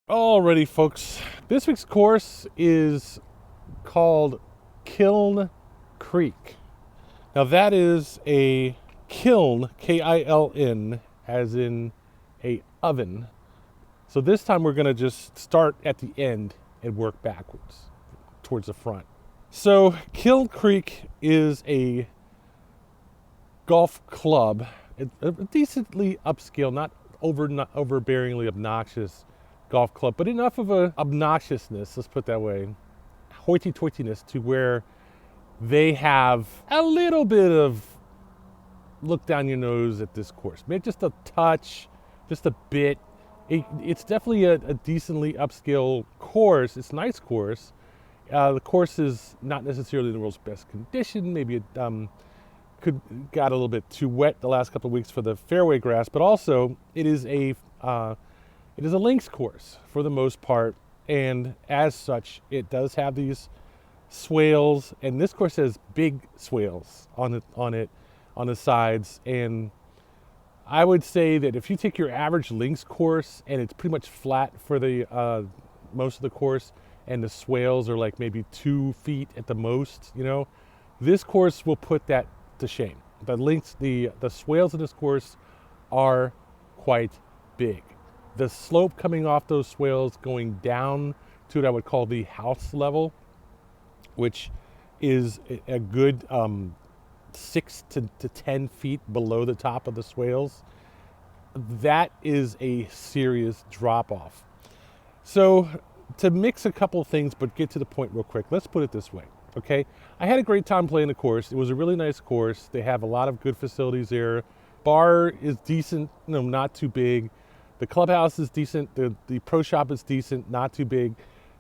Alrighty, folks. This week's course is called Kiln Creek. Now that is a kiln, K-I-L-N, as in a oven. So this time we're gonna just start at the end and work backwards towards the front. So Kiln Creek is a golf club, a decently upscale, not overbearingly obnoxious golf club, but enough of a obnoxiousness, let's put it that way, hoity-toityness, to where they have a little bit of look down your nose at this course. Maybe just a touch, just a bit. It's definitely a decently upscale course. It's a nice course. The course is not necessarily in the world's best condition. Maybe it got a little bit too wet the last couple of weeks for the fairway grass, but also it is a links course for the most part, and as such, it does have these swales, and this course has big swales on the sides. And I would say that if you take your average links course and it's pretty much flat for the most of the course, and the swales are like maybe 2 feet at the most, this course will put that to shame. The swales in this course are quite big. The slope coming off those swales going down to what I would call the house level, which is a good 6 to 10 feet below the top of the swales, that is a serious drop off. So to mix a couple of things but get to the point real quick, let's put it this way, okay? I had a great time playing the course. It was a really nice course. They have a lot of good facilities there. Bar is decent, not too big. The clubhouse is decent. The pro shop is decent, not too big.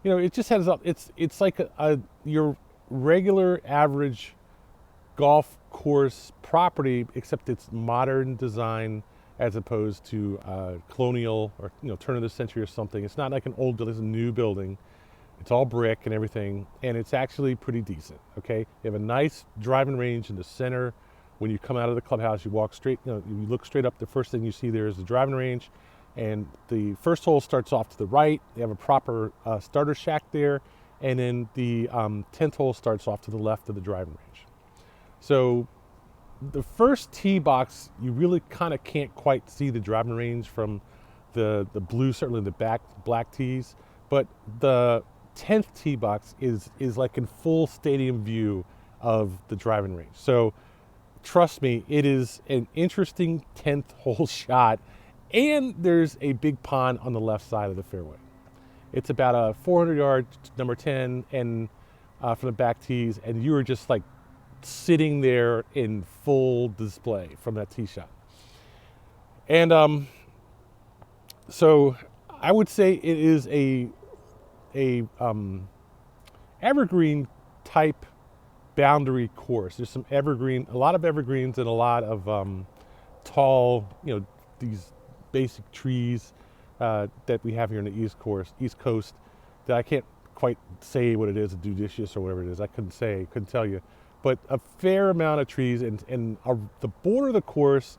It just has it's like your regular average golf course property, except it's modern design as opposed to colonial or turn of the century or something. It's not like it's a new building. It's all brick and everything, and it's actually pretty decent. Okay, you have a nice driving range in the center. When you come out of the clubhouse, you walk straight. You look straight up. The first thing you see there is the driving range. And the first hole starts off to the right. They have a proper starter shack there. And then the 10th hole starts off to the left of the driving range. So the first tee box, you really kind of can't quite see the driving range from the blue, certainly the black tees. But the 10th tee box is like in full stadium view of the driving range. So trust me, it is an interesting 10th hole shot. And there's a big pond on the left side of the fairway. It's about a 400-yard number 10 and from the back tees, and you were just like sitting there in full display from that tee shot. And so I would say it is a evergreen type boundary course. There's a lot of evergreens and a lot of tall, these basic trees that we have here in the East Coast that I can't quite say what it is, a judicious or whatever it is. I couldn't tell you. But a fair amount of trees, and the border of the course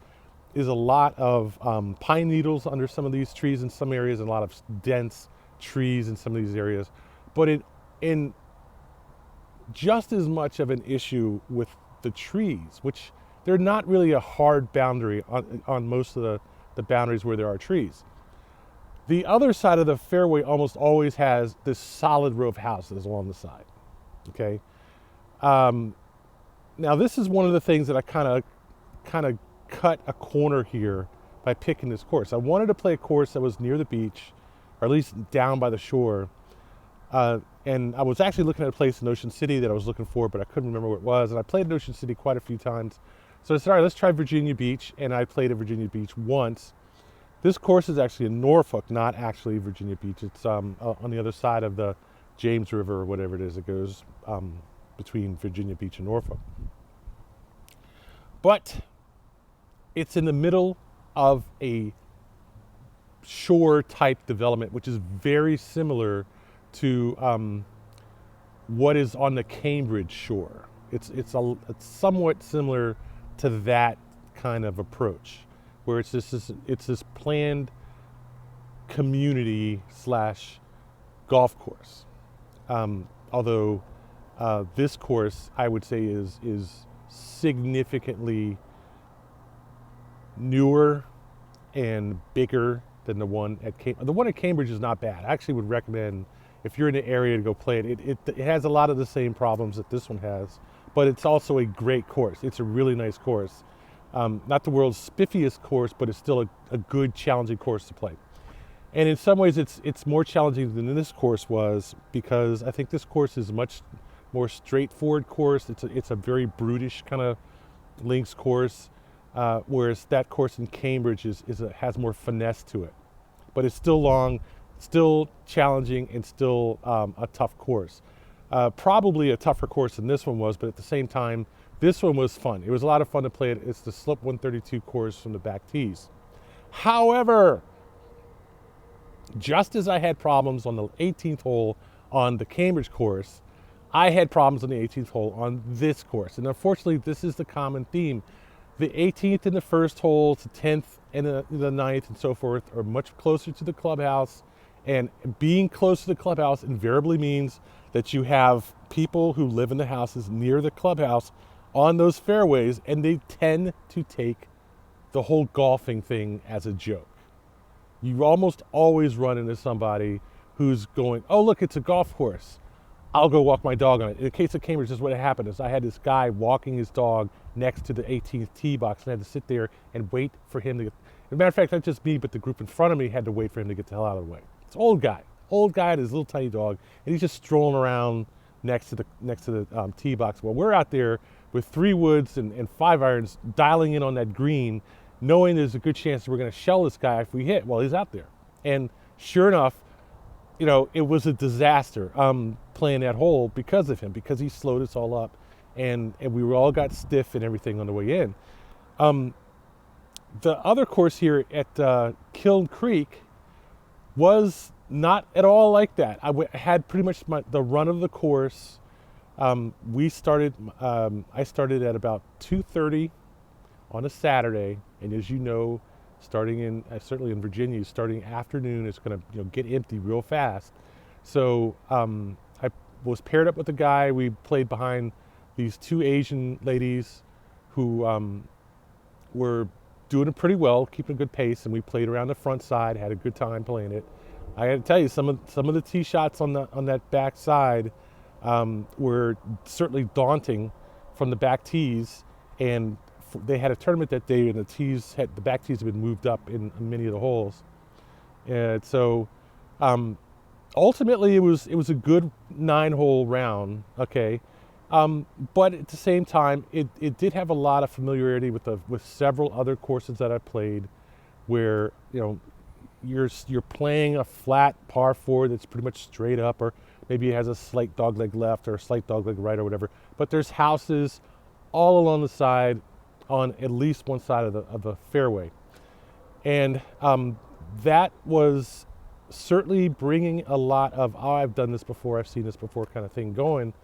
is a lot of pine needles under some of these trees in some areas, and a lot of dense trees in some of these areas. But in just as much of an issue with the trees, which they're not really a hard boundary on most of the boundaries where there are trees. The other side of the fairway almost always has this solid row of houses along the side. Okay. Now this is one of the things that I kind of cut a corner here by picking this course. I wanted to play a course that was near the beach, or at least down by the shore. And I was actually looking at a place in Ocean City that I was looking for, but I couldn't remember where it was. And I played in Ocean City quite a few times. So I said, all right, let's try Virginia Beach. And I played at Virginia Beach once. This course is actually in Norfolk, not actually Virginia Beach. It's on the other side of the James River or whatever it is that goes between Virginia Beach and Norfolk. But it's in the middle of a shore type development, which is very similar to what is on the Cambridge shore. It's somewhat similar to that kind of approach, where it's this planned community slash golf course. Although this course, I would say, is significantly newer and bigger than the one at Cambridge. The one at Cambridge is not bad. I actually would recommend, if you're in the area, to go play it. It has a lot of the same problems that this one has, but it's also a great course. It's a really nice course. Not the world's spiffiest course, but it's still a good, challenging course to play. And in some ways, it's more challenging than this course was, because I think this course is a much more straightforward course. It's a very brutish kind of links course, whereas that course in Cambridge has more finesse to it. But it's still long, still challenging, and still a tough course. Probably a tougher course than this one was, but at the same time, this one was fun. It was a lot of fun to play it. It's the Slip 132 course from the back tees. However, just as I had problems on the 18th hole on the Cambridge course, I had problems on the 18th hole on this course. And unfortunately, this is the common theme. The 18th and the first hole, the 10th and the 9th and so forth are much closer to the clubhouse. And being close to the clubhouse invariably means that you have people who live in the houses near the clubhouse on those fairways, and they tend to take the whole golfing thing as a joke. You almost always run into somebody who's going, oh, look, it's a golf course. I'll go walk my dog on it. In the case of Cambridge, this is what happened. Is I had this guy walking his dog next to the 18th tee box, and I had to sit there and wait for him to get. As a matter of fact, not just me, but the group in front of me had to wait for him to get the hell out of the way. It's an old guy and his little tiny dog, and he's just strolling around next to the tee box. Well, we're out there with 3 woods and 5 irons, dialing in on that green, knowing there's a good chance that we're going to shell this guy if we hit while he's out there. And sure enough, it was a disaster playing that hole because of him, because he slowed us all up, and we all got stiff and everything on the way in. The other course here at Kiln Creek was not at all like that. I had pretty much the run of the course. I started at about 2:30 on a Saturday, and as you know, starting in certainly in Virginia, starting afternoon, it's going to get empty real fast. So I was paired up with a guy. We played behind these 2 Asian ladies who were doing it pretty well, keeping a good pace, and we played around the front side, had a good time playing it. I got to tell you, some of the tee shots on that back side were certainly daunting from the back tees, and they had a tournament that day, and the back tees had been moved up in many of the holes, and so ultimately it was a good 9-hole round, okay, but at the same time it did have a lot of familiarity with several other courses that I played, where you're playing a flat par 4 that's pretty much straight up, or maybe it has a slight dogleg left or a slight dogleg right or whatever, but there's houses all along the side on at least one side of the fairway. And that was certainly bringing a lot of, oh, I've done this before, I've seen this before kind of thing going.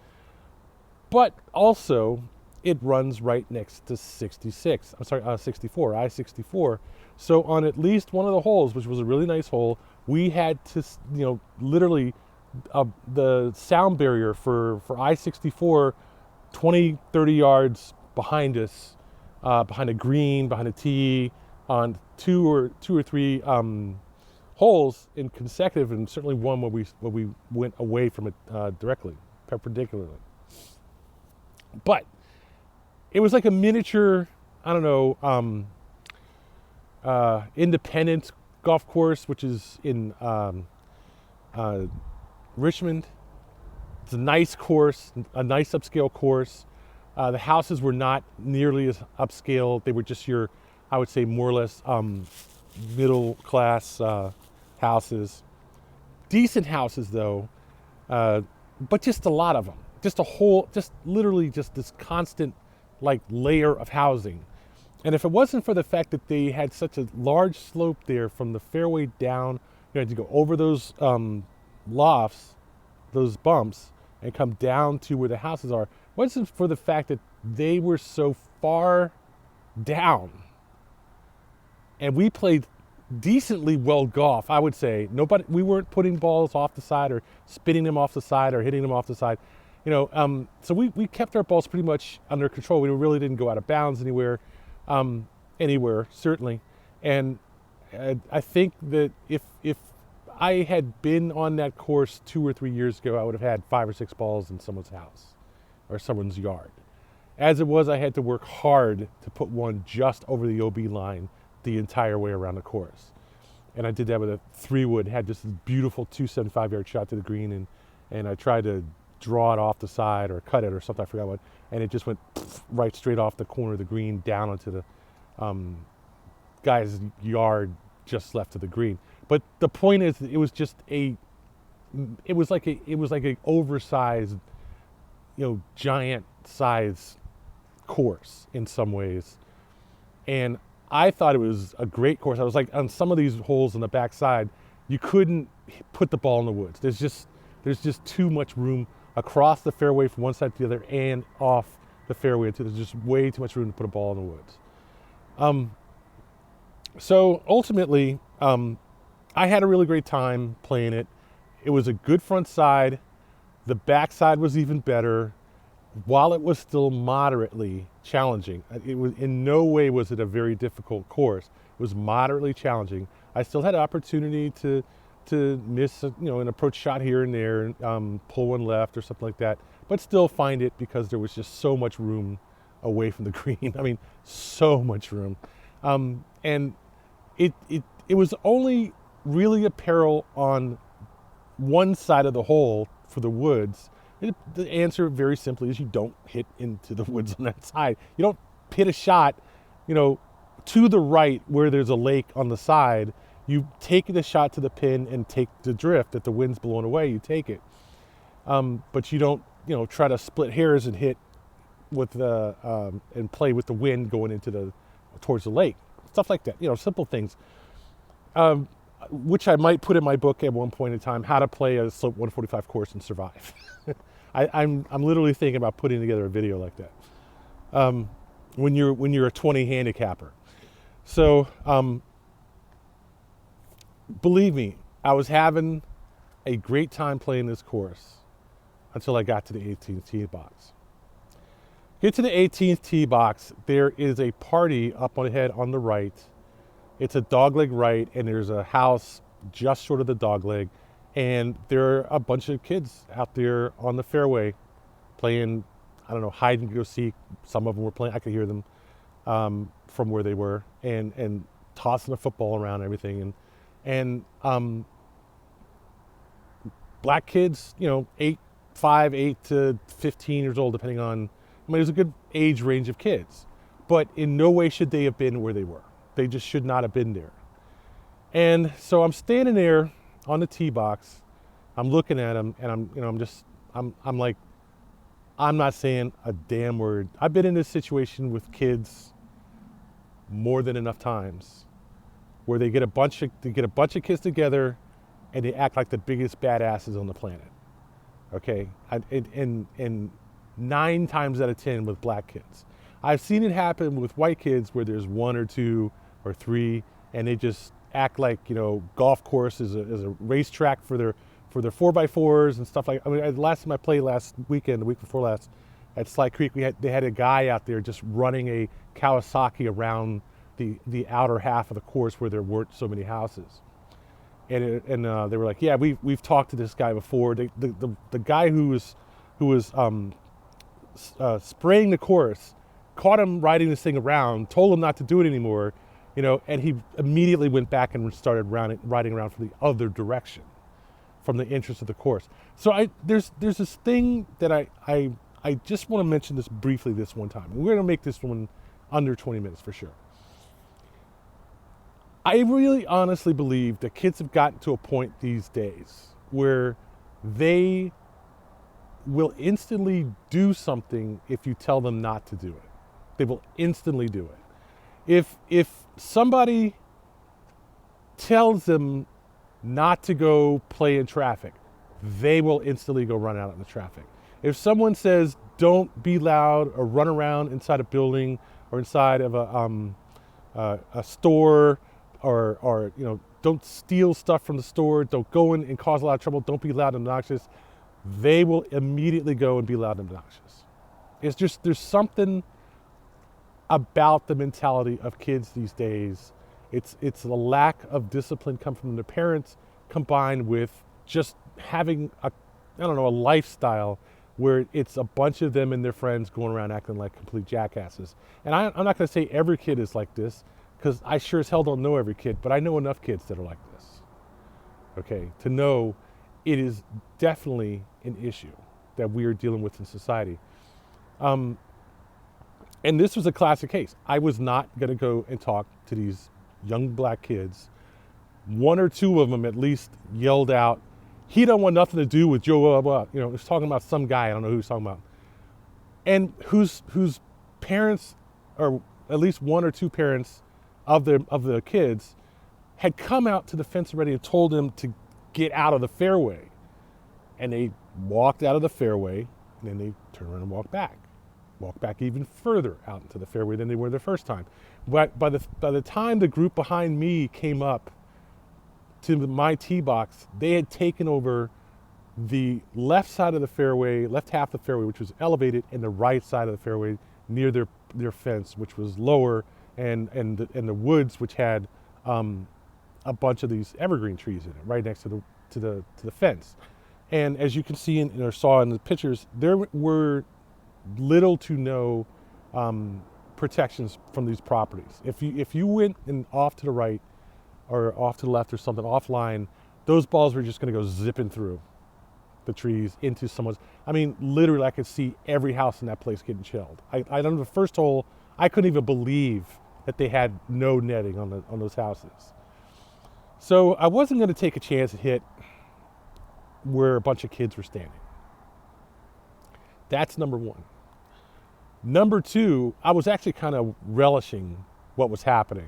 But also, it runs right next to 64, I-64. So on at least one of the holes, which was a really nice hole, we had to, literally, the sound barrier for I-64, 20, 30 yards behind us, behind a green, behind a tee, on two or three holes in consecutive, and certainly one where we went away from it directly, perpendicularly. But it was like a miniature, I don't know, independent golf course, which is in Richmond. It's a nice course, a nice upscale course. The houses were not nearly as upscale. They were just your, I would say, more or less middle class houses. Decent houses though, but just a lot of them. Just literally this constant like layer of housing. And if it wasn't for the fact that they had such a large slope there from the fairway down, you had to go over those lofts, those bumps, and come down to where the houses are. It wasn't for the fact that they were so far down. And we played decently well golf, I would say. We weren't putting balls off the side or spinning them off the side or hitting them off the side. So we kept our balls pretty much under control. We really didn't go out of bounds anywhere, certainly. And I think that if I had been on that course 2 or 3 years ago, I would have had 5 or 6 balls in someone's house or someone's yard. As it was, I had to work hard to put one just over the OB line the entire way around the course. And I did that with a 3-wood, had just this beautiful 275-yard shot to the green, and I tried to draw it off the side or cut it or something, I forgot what, and it just went right straight off the corner of the green down onto the guy's yard just left of the green. But the point is, it was like an oversized, giant size course in some ways. And I thought it was a great course. I was like, on some of these holes on the backside, you couldn't put the ball in the woods. There's just too much room across the fairway from one side to the other and off the fairway. There's just way too much room to put a ball in the woods. So ultimately, I had a really great time playing it. It was a good front side. The back side was even better. While it was still moderately challenging, in no way was it a very difficult course. It was moderately challenging. I still had opportunity to miss an approach shot here and there, pull one left or something like that, but still find it because there was just so much room away from the green. I mean, so much room. And it was only really a peril on one side of the hole for the woods. The answer very simply is you don't hit into the woods on that side. You don't hit a shot, to the right where there's a lake on the side. You take the shot to the pin and take the drift that the wind's blowing away. You take it, but you don't, try to split hairs and hit with the and play with the wind going towards the lake. Stuff like that. Simple things, which I might put in my book at one point in time, How to Play a Slope 145 Course and Survive. I'm literally thinking about putting together a video like that. When you're a 20 handicapper. So believe me, I was having a great time playing this course until I got to the 18th tee box. Get to the 18th tee box, there is a party up ahead on the right. It's a dogleg right, and there's a house just short of the dogleg, and there are a bunch of kids out there on the fairway playing, I don't know, hide and go seek. Some of them were playing, I could hear them from where they were, and tossing the football around and everything. And black kids, 8 to 15 years old, depending on, there's a good age range of kids, but in no way should they have been where they were. They just should not have been there. And so I'm standing there on the tee box, I'm looking at them, and I'm like, I'm not saying a damn word. I've been in this situation with kids more than enough times, where they get a bunch of kids together, and they act like the biggest badasses on the planet. Okay, and 9 times out of 10 with black kids. I've seen it happen with white kids where there's 1 or 2 or 3, and they just act like, golf course is a racetrack for their 4x4s and stuff like. The last time I played last weekend, the week before last, at Kiln Creek, they had a guy out there just running a Kawasaki around the outer half of the course where there weren't so many houses. And they were like, yeah, we've talked to this guy before. The guy who was spraying the course caught him riding this thing around, told him not to do it anymore, and he immediately went back and started riding around from the other direction, from the entrance of the course. So there's this thing that I just want to mention this briefly this one time. We're going to make this one under 20 minutes for sure. I really honestly believe that kids have gotten to a point these days where they will instantly do something if you tell them not to do it. They will instantly do it. If somebody tells them not to go play in traffic, they will instantly go run out in the traffic. If someone says don't be loud or run around inside a building or inside of a store or don't steal stuff from the store, don't go in and cause a lot of trouble, don't be loud and obnoxious, they will immediately go and be loud and obnoxious. It's just, there's something about the mentality of kids these days. It's a lack of discipline come from their parents, combined with just having a lifestyle where it's a bunch of them and their friends going around acting like complete jackasses. And I'm not going to say every kid is like this, because I sure as hell don't know every kid, but I know enough kids that are like this, okay, to know it is definitely an issue that we are dealing with in society. And this was a classic case. I was not going to go and talk to these young black kids. One or two of them at least yelled out, "He don't want nothing to do with Joe," it was talking about some guy, I don't know who he was talking about, and whose parents, or at least one or two parents of the kids, had come out to the fence already and told them to get out of the fairway. And they walked out of the fairway, and then they turned around and walked back even further out into the fairway than they were the first time. But by the time the group behind me came up to my tee box, they had taken over the left side of the fairway, left half of the fairway, which was elevated, and the right side of the fairway near their fence, which was lower, and the woods, which had a bunch of these evergreen trees in it, right next to the fence. And as you can see or saw in the pictures, there were little to no protections from these properties. If you went off to the right or off to the left or something offline, those balls were just going to go zipping through the trees into someone's. I mean, literally, I could see every house in that place getting shelled. I don't know, the first hole, I couldn't even believe that they had no netting on those houses. So I wasn't going to take a chance to hit where a bunch of kids were standing. That's number one. Number two, I was actually kind of relishing what was happening,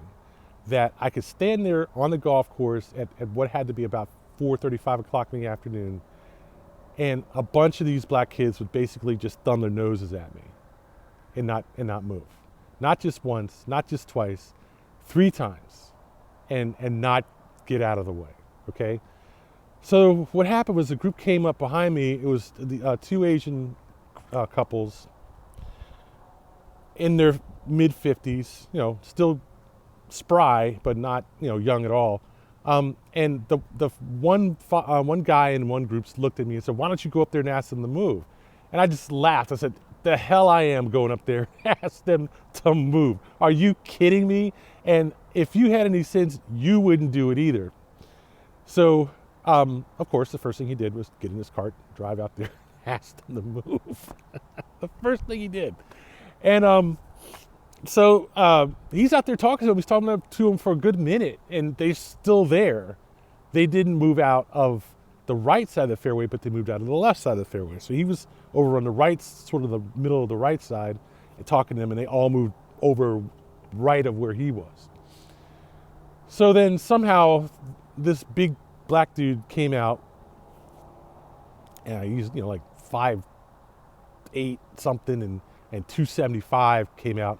that I could stand there on the golf course at what had to be about 4:30, 5 o'clock in the afternoon, and a bunch of these black kids would basically just thumb their noses at me and not move. Not just once, not just twice, 3 times, and not get out of the way, okay? So what happened was the group came up behind me. It was the 2 Asian couples in their mid-50s, still spry, but not, young at all. And the one guy in one group looked at me and said, "Why don't you go up there and ask them to move?" And I just laughed. I said, "The hell I am going up there and ask them to move. Are you kidding me? And if you had any sense, you wouldn't do it either." So, of course, the first thing he did was get in his cart, drive out there, ask them to move. The first thing he did. And so he's out there talking to him. He's talking to him for a good minute, and they're still there. They didn't move out of the right side of the fairway, but they moved out of the left side of the fairway. So he was over on the right, sort of the middle of the right side, and talking to them, and they all moved over right of where he was. So then somehow this big black dude came out, and he's like 5'8" something, and 275 came out,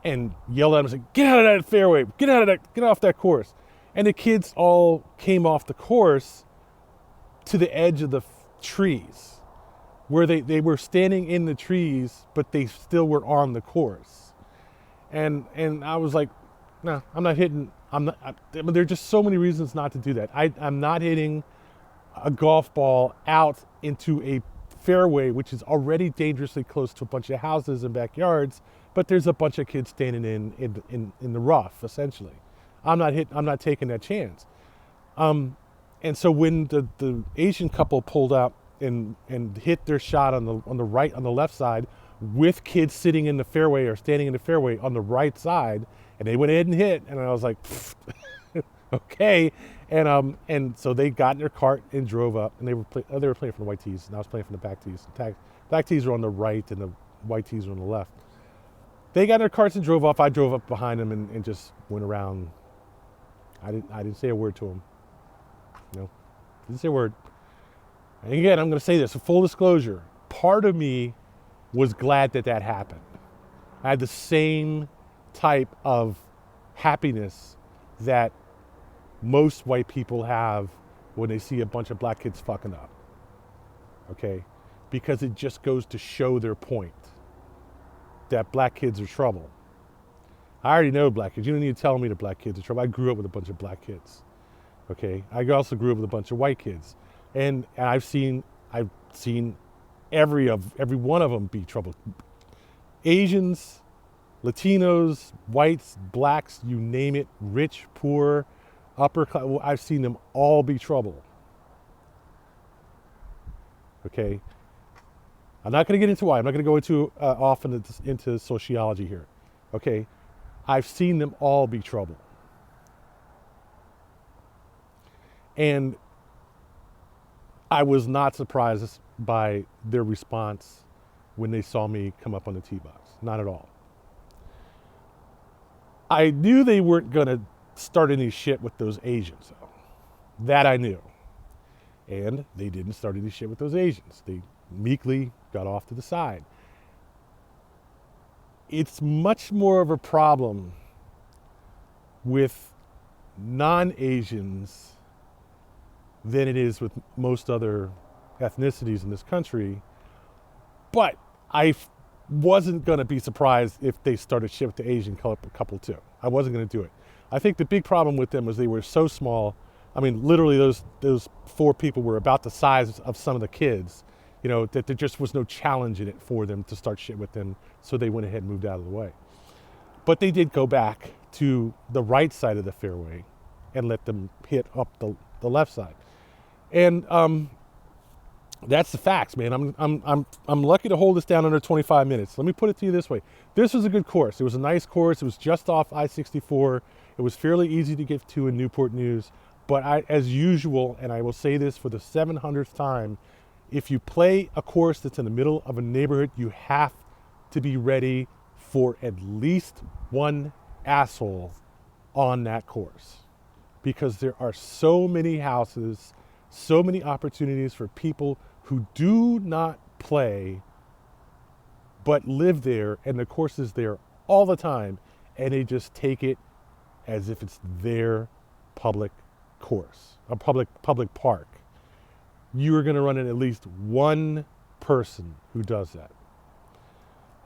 and yelled at him and said, "Get out of that fairway, get off that course." And the kids all came off the course to the edge of the trees, where they were standing in the trees, but they still were on the course. And I was like, no, I'm not hitting. There are just so many reasons not to do that. I'm not hitting a golf ball out into a fairway, which is already dangerously close to a bunch of houses and backyards, but there's a bunch of kids standing in the rough, essentially. I'm not taking that chance. And so when the Asian couple pulled out and hit their shot on the left side, with kids sitting in the fairway or standing in the fairway on the right side, and they went ahead and hit, and I was like, okay. And so they got in their cart and drove up, and they were playing from the white tees, and I was playing from the back tees. The back tees were on the right, and the white tees were on the left. They got in their carts and drove off. I drove up behind them and just went around. I didn't say a word to them. Didn't say a word. And again, I'm going to say this, a full disclosure. Part of me was glad that happened. I had the same type of happiness that most white people have when they see a bunch of black kids fucking up. Okay? Because it just goes to show their point that black kids are trouble. I already know black kids. You don't need to tell me that black kids are trouble. I grew up with a bunch of black kids. Okay? I also grew up with a bunch of white kids. And I've seen every one of them be trouble. Asians, Latinos, whites, blacks, you name it, rich, poor, upper class, I've seen them all be trouble. Okay? I'm not going to get into why. I'm not going to go into sociology here. Okay? I've seen them all be trouble. And I was not surprised by their response when they saw me come up on the tee box. Not at all. I knew they weren't going to start any shit with those Asians, though. That I knew. And they didn't start any shit with those Asians. They meekly got off to the side. It's much more of a problem with non-Asians than it is with most other ethnicities in this country. But I wasn't going to be surprised if they started shit with the Asian couple too. I wasn't going to do it. I think the big problem with them was they were so small. I mean, literally those four people were about the size of some of the kids, you know, that there just was no challenge in it for them to start shit with them. So they went ahead and moved out of the way. But they did go back to the right side of the fairway and let them hit up the left side. And that's the facts, man. I'm lucky to hold this down under 25 minutes. Let me put it to you this way. This was a good course. It was a nice course. It was just off I-64. It was fairly easy to get to in Newport News. But as usual, and I will say this for the 700th time, if you play a course that's in the middle of a neighborhood, you have to be ready for at least one asshole on that course. Because there are so many houses, so many opportunities for people who do not play but live there, and the course is there all the time, and they just take it as if it's their public course, a public park. You are going to run into at least one person who does that.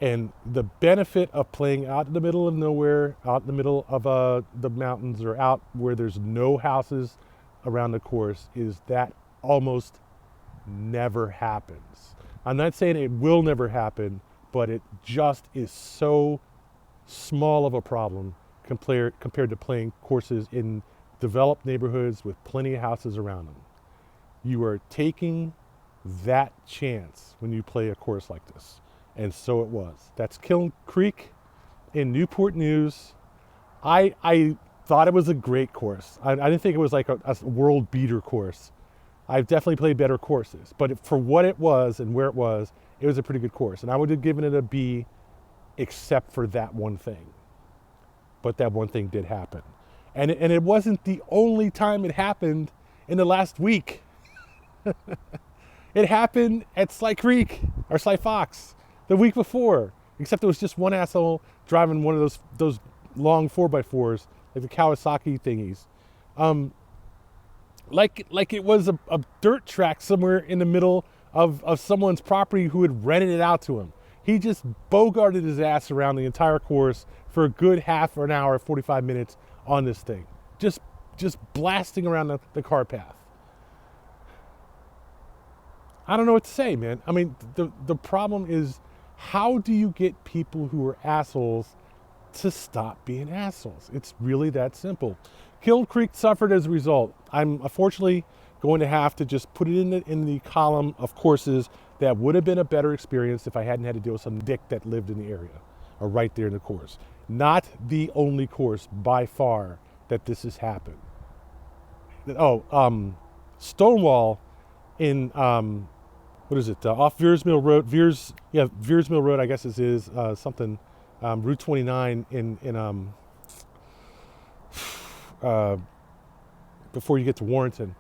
And the benefit of playing out in the middle of nowhere, out in the middle of the mountains, or out where there's no houses around the course, is that almost never happens. I'm not saying it will never happen, but it just is so small of a problem compared to playing courses in developed neighborhoods with plenty of houses around them. You are taking that chance when you play a course like this. And so it was. That's Kiln Creek in Newport News. I thought it was a great course. I didn't think it was like a world beater course. I've definitely played better courses. But for what it was and where it was a pretty good course. And I would have given it a B except for that one thing. But that one thing did happen. And it wasn't the only time it happened in the last week. It happened at Sly Creek, or Sly Fox, the week before. Except it was just one asshole driving one of those long 4x4s, like the Kawasaki thingies. Like it was a dirt track somewhere in the middle of someone's property who had rented it out to him. He just bogarted his ass around the entire course for a good half an hour, 45 minutes on this thing. Just blasting around the car path. I don't know what to say, man. I mean, the problem is, how do you get people who are assholes to stop being assholes? It's really that simple. Kiln Creek suffered as a result. I'm unfortunately going to have to just put it in the column of courses that would have been a better experience if I hadn't had to deal with some dick that lived in the area, or right there in the course. Not the only course by far that this has happened. Stonewall in what is it? Off Veers Mill Road. Veers Mill Road, I guess is something. Route 29 in before you get to Warrenton.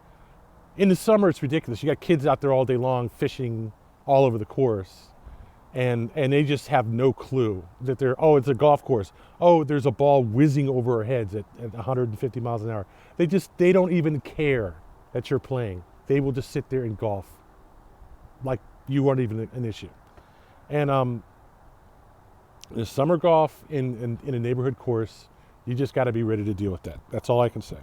In the summer, it's ridiculous. You got kids out there all day long fishing all over the course, and they just have no clue that it's a golf course. Oh, there's a ball whizzing over our heads at 150 miles an hour. They don't even care that you're playing. They will just sit there and golf like you aren't even an issue. And the summer golf in a neighborhood course, you just got to be ready to deal with that. That's all I can say.